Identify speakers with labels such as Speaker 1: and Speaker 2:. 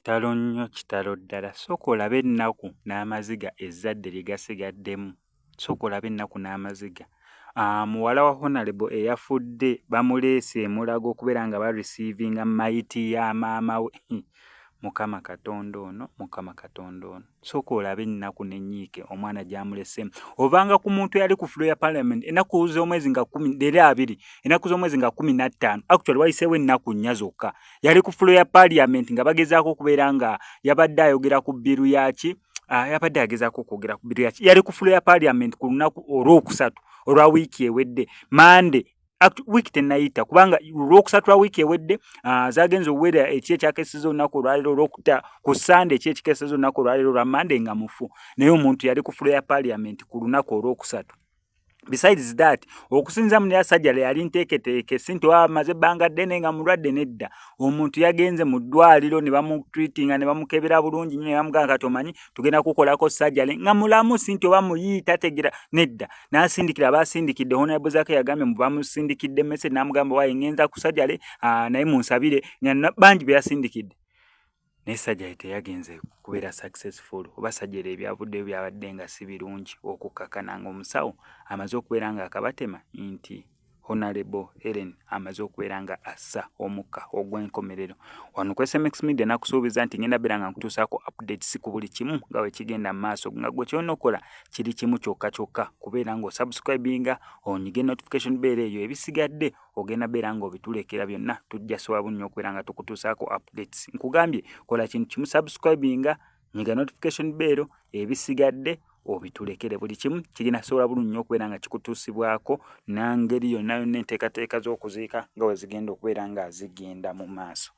Speaker 1: Kitalo nnyo, kitalo ddala. Sooka olabe ennaku n'amaziga ezzadde lye gasigaddemu. Sooka olabe ennaku n'amaziga. Muwala wa Honorable eyafudde bamuleese e Mulago okubeera nga barisiivinga mayiti ya maama we. Mukama Katonda ono, Mukama Katonda ono. Sooka olabe ennaku n'ennyiike omwana gy'amulesemu. Ovanga ku muntu eyali ku floor ya Parliament ennaku z'omwezi nga 12, ennaku z'omwezi nga 15, actually wayiseewo ennaku 4 zokka. Yali ku floor ya Parliament nga bagezaako okubeera nga yabadde ayogera ku bbiru yaki, yabadde agezaako okwogera ku bbiru yaki. Yali ku floor ya Parliament ku lunaku olwokusatu olwa wiiki ewedde, Monday. Wiiki tennayita kubanga olwokusatu lwa wiiki ewedde zaagenze okubeera eki ekyakeseza olunaku olwaleero olwokuta ku Sunday eki ekikeseza olunaku olwaleero lwa Monday nga mufu. Naye omuntu yali ku floor ya Parliament ku lunaku olwokusatu. Besides that, okusinza mu sajjale yali nteeketeeke sinti amaze ebbanga ddene nga mulwadde nedda. Omuntu yagenze mu ddwaliro ne bamutreatinga ne bamukebera bulungi nnyo ne bamugamba kati omanyi tugenda kukolako sajjale nga mulamu sinti oba muyi tategeera nedda. N'asindikira abasindikidde Honorable Zaake yagambye mu bamusindikidde message n'amugamba waaye ngenza ku sajjale naye munsabire nga bangi be yasindikidde. Naye sajjale teyagenze kubeera successful oba sajjale ebyavuddeyo byabadde nga si birungi okukkakkana ng'omusawo amaze okubeera nga akabatema nti Honorable Helen amaze okubeera nga assa omukka ogw'enkomerero. Wano ku SMX Media nakusuubiza nti ngenda beera nga nkutuusaako updates ku buli kimu nga bwe kigenda mu maaso nga gwe kyonna okola kiri kimu kyokka kyokka kubeera ng'osubscribinga onyige notification bell eyo ebisigadde ogenda beera ng'obitulekera byonna tujja sobola nnyo okubeera nga tukutuusaako updates. Nkugambye kola kintu kimu subscribinga, nyiga notification bell ebisigadde obitulekere buli kimu kirina sobola bulungi nnyo okubeera nga kikutuusibwako nangeri yonna yonna enteekateeka z'okuziika nga bwe zigenda okubeera nga zigenda mu maaso.